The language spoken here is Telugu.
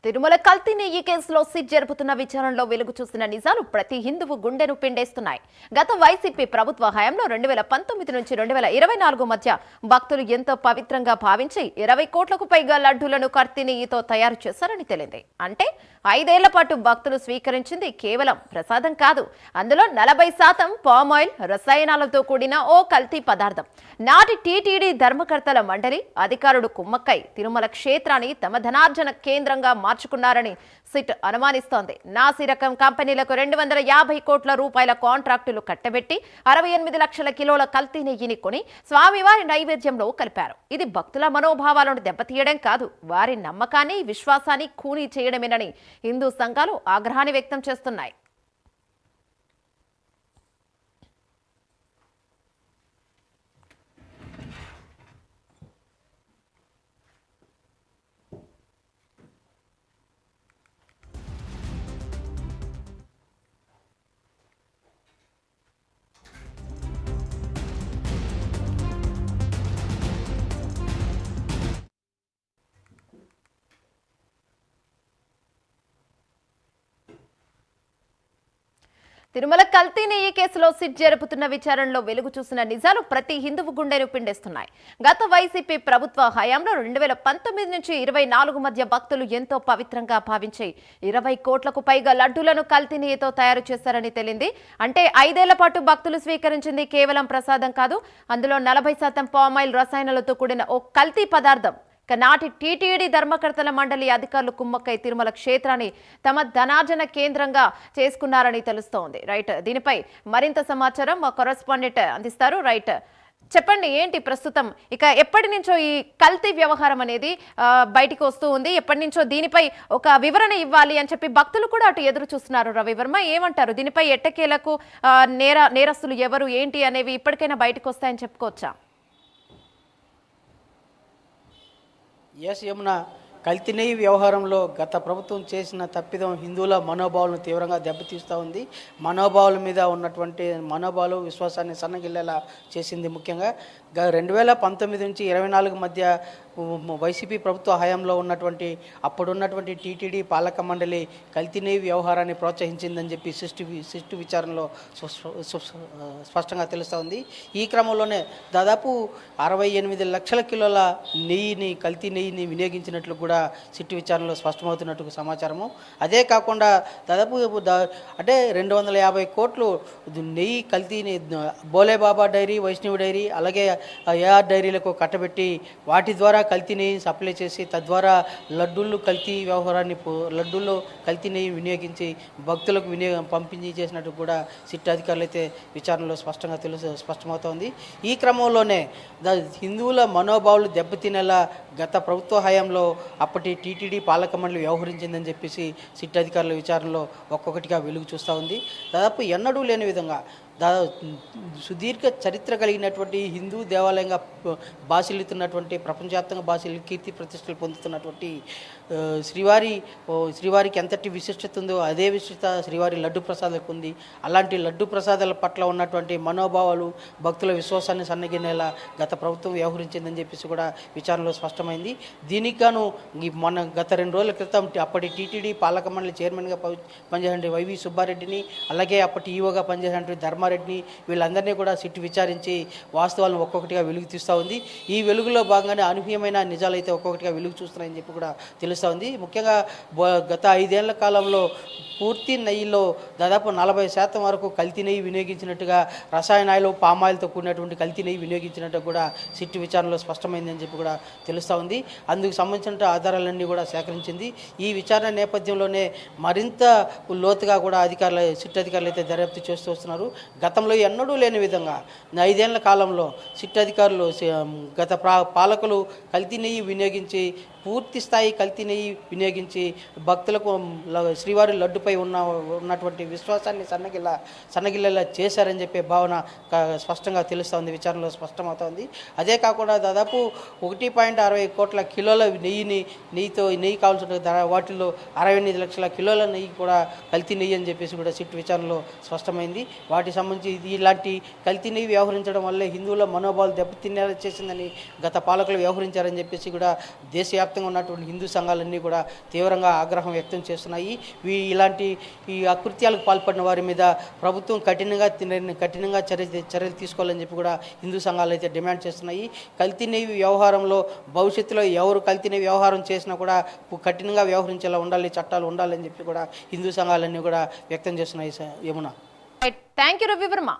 తిరుమల కల్తీ నెయ్యి కేసులో సిట్ జరుపుతున్న విచారణలో వెలుగు చూసిన నిజాలు ప్రతి హిందువు గుండెను పిండేస్తున్నాయి. గత వైసీపీ ప్రభుత్వ హయాంలో 2019 నుంచి 2024 మధ్య భక్తులు ఎంతో పవిత్రంగా భావించి 20 కోట్లకు పైగా లడ్డూలను కల్తీ నెయ్యితో తయారు చేశారని తెలింది. అంటే 5 ఏళ్ల పాటు భక్తులు స్వీకరించింది కేవలం ప్రసాదం కాదు, అందులో 40% పామ్ ఆయిల్, రసాయనాలతో కూడిన ఓ కల్తీ పదార్థం. నాటి టీటీడీ ధర్మకర్తల మండలి అధికారులు కుమ్మక్కై తిరుమల క్షేత్రాన్ని తమ ధనార్జన కేంద్రంగా మార్చుకున్నారని సిట్ అనుమానిస్తోంది. నాసి రకం కంపెనీలకు 250 కోట్ల రూపాయల కాంట్రాక్టులు కట్టబెట్టి 68 లక్షల కిలోల కల్తీ నెయ్యిని కొని స్వామివారి నైవేద్యంలో కలిపారు. ఇది భక్తుల మనోభావాలను దెబ్బతీయడం కాదు, వారి నమ్మకాన్ని, విశ్వాసాన్ని ఖూనీ చేయడమేనని హిందూ సంఘాలు ఆగ్రహాన్ని వ్యక్తం చేస్తున్నాయి. తిరుమల కల్తీ నెయ్యి కేసులో సిట్ జరుపుతున్న విచారణలో వెలుగు చూసిన నిజాలు ప్రతి హిందువు గుండెను పిండేస్తున్నాయి. గత వైసీపీ ప్రభుత్వ హయాంలో 2019 నుంచి 24 మధ్య భక్తులు ఎంతో పవిత్రంగా భావించి 20 కోట్లకు పైగా లడ్డూలను కల్తీ నెయ్యితో తయారు చేశారని తెలింది. అంటే 5 ఏళ్ల పాటు భక్తులు స్వీకరించింది కేవలం ప్రసాదం కాదు, అందులో 40% పామాయిల్, రసాయనాలతో కూడిన ఓ కల్తీ పదార్థం. నాటి టీటీడీ ధర్మకర్తల మండలి అధికారులు కుమ్మక్కై తిరుమల క్షేత్రాన్ని తమ ధనార్జన కేంద్రంగా చేసుకున్నారని తెలుస్తోంది. రైట్, దీనిపై మరింత సమాచారం మా కరెస్పాండెంట్ అందిస్తారు. రైట్, చెప్పండి, ఏంటి ప్రస్తుతం ఇక ఎప్పటి నుంచో ఈ కల్తీ వ్యవహారం అనేది బయటికి వస్తూ ఉంది? ఎప్పటి నుంచో దీనిపై ఒక వివరణ ఇవ్వాలి అని చెప్పి భక్తులు కూడా అటు ఎదురు చూస్తున్నారు. రవివర్మ, ఏమంటారు దీనిపై? ఎట్టకేలకు నేరస్తులు ఎవరు, ఏంటి అనేవి ఇప్పటికైనా బయటకు వస్తాయని చెప్పుకోవచ్చా? ఎస్ యమున, కల్తీ నెయ్యి వ్యవహారంలో గత ప్రభుత్వం చేసిన తప్పిదం హిందువుల మనోభావాలను తీవ్రంగా దెబ్బతీస్తూ ఉంది. మనోభావాల మీద ఉన్నటువంటి మనోభావాలు, విశ్వాసాన్ని సన్నగిల్లేలా చేసింది. ముఖ్యంగా 2019 నుంచి 24 మధ్య వైసీపీ ప్రభుత్వ హయాంలో అప్పుడున్నటువంటి టీటీడీ పాలక మండలి కల్తీ నెయ్యి వ్యవహారాన్ని ప్రోత్సహించిందని చెప్పి సిస్టు విచారణలో స్పష్టంగా తెలుస్తూ ఉంది. ఈ క్రమంలోనే దాదాపు 68 లక్షల కిలోల కల్తీ నెయ్యిని వినియోగించినట్లు కూడా సిట్టు విచారణలో స్పష్టమవుతున్నట్టు సమాచారము. అదే కాకుండా దాదాపు అంటే 250 కోట్లు నెయ్యి కల్తీని బోలేబాబా డైరీ, వైష్ణవి డైరీ, అలాగే ఏఆర్ డైరీలకు కట్టబెట్టి వాటి ద్వారా కల్తీ నెయ్యి సప్లై చేసి తద్వారా లడ్డూల్లో కల్తీ నెయ్యి వినియోగించి భక్తులకు పంపిణీ చేసినట్టు కూడా సిట్ అధికారులు అయితే విచారణలో స్పష్టమవుతోంది. ఈ క్రమంలోనే హిందువుల మనోభావాలు దెబ్బతినేలా గత ప్రభుత్వ హయాంలో అప్పటి టీటీడీ పాలక మండలి వ్యవహరించిందని చెప్పేసి సిట్ అధికారుల విచారణలో ఒక్కొక్కటిగా వెలుగు చూస్తూ ఉంది. దాదాపు ఎన్నడూ లేని విధంగా సుదీర్ఘ చరిత్ర కలిగినటువంటి హిందూ దేవాలయంగా బాసిల్లుతున్నటువంటి, ప్రపంచవ్యాప్తంగా కీర్తి ప్రతిష్టలు పొందుతున్నటువంటి శ్రీవారికి ఎంతటి విశిష్టత ఉందో అదే విశిష్టత శ్రీవారి లడ్డు ప్రసాదాలకు ఉంది. అలాంటి లడ్డు ప్రసాదాల పట్ల ఉన్నటువంటి మనోభావాలు, భక్తుల విశ్వాసాన్ని సన్నగినేలా గత ప్రభుత్వం వ్యవహరించిందని చెప్పేసి కూడా విచారణలో స్పష్టమైంది. దీనికి గాను గత 2 రోజుల క్రితం అప్పటి టీటీడీ పాలక మండలి చైర్మన్గా పనిచేసిన వైవి సుబ్బారెడ్డిని, అలాగే అప్పటి ఈవోగా పనిచేసినటువంటి ధర్మారెడ్డిని, వీళ్ళందరినీ కూడా సిట్టు విచారించి వాస్తవాలను ఒక్కొక్కటిగా వెలుగు తీస్తూ ఉంది. ఈ వెలుగులో భాగంగానే అనూహ్యమైన నిజాలు అయితే ఒక్కొక్కటిగా వెలుగు చూస్తున్నాయని చెప్పి కూడా తెలుస్తూ ఉంది. ముఖ్యంగా గత 5 ఏళ్ల కాలంలో పూర్తి నెయ్యిలో దాదాపు 40% వరకు కల్తీ నెయ్యి వినియోగించినట్టుగా, రసాయనాలు, పామాయిల్తో కూడినటువంటి కల్తీ నెయ్యి వినియోగించినట్టు కూడా సిట్టు విచారణలో స్పష్టమైందని చెప్పి కూడా తెలుస్తూ ఉంది. అందుకు సంబంధించిన ఆధారాలన్నీ కూడా సేకరించింది. ఈ విచారణ నేపథ్యంలోనే మరింత లోతుగా కూడా సిట్టు అధికారులు అయితే దర్యాప్తు చేస్తూ వస్తున్నారు. గతంలో ఎన్నడూ లేని విధంగా 5 ఏళ్ల కాలంలో సిట్టు అధికారులు గత పాలకులు కల్తీ నెయ్యి వినియోగించి, పూర్తి స్థాయి కల్తీ నెయ్యి వినియోగించి భక్తులకు శ్రీవారి లడ్డుపై ఉన్నటువంటి విశ్వాసాన్ని సన్నగిల్లేలా చేశారని చెప్పే భావన స్పష్టంగా తెలుస్తోంది, విచారణలో స్పష్టమవుతోంది. అదే కాకుండా దాదాపు 1.60 కోట్ల కిలోల నెయ్యి కావాల్సిన వాటిల్లో 68 లక్షల కిలోల నెయ్యి కూడా కల్తీ నెయ్యి అని చెప్పేసి కూడా సిట్ విచారణలో స్పష్టమైంది. వాటికి సంబంధించి ఇలాంటి కల్తీ నెయ్యి వ్యవహరించడం వల్లే హిందువుల మనోభావాలు దెబ్బతినేలా చేసిందని గత పాలకులు వ్యవహరించారని చెప్పేసి కూడా దేశవ్యాప్తంగా వ్యాప్తంగా ఉన్నటువంటి హిందూ సంఘాలన్నీ కూడా తీవ్రంగా ఆగ్రహం వ్యక్తం చేస్తున్నాయి. ఇలాంటి ఈ అకృత్యాలకు పాల్పడిన వారి మీద ప్రభుత్వం కఠినంగా చర్యలు తీసుకోవాలని చెప్పి కూడా హిందూ సంఘాలు అయితే డిమాండ్ చేస్తున్నాయి. కల్తీ నెయ్యి వ్యవహారంలో భవిష్యత్తులో ఎవరు కల్తీ నెయ్యి వ్యవహారం చేసినా కూడా కఠినంగా వ్యవహరించేలా ఉండాలి, చట్టాలు ఉండాలని చెప్పి కూడా హిందూ సంఘాలన్నీ కూడా వ్యక్తం చేస్తున్నాయి. Yamuna, thank you Ravi Varma.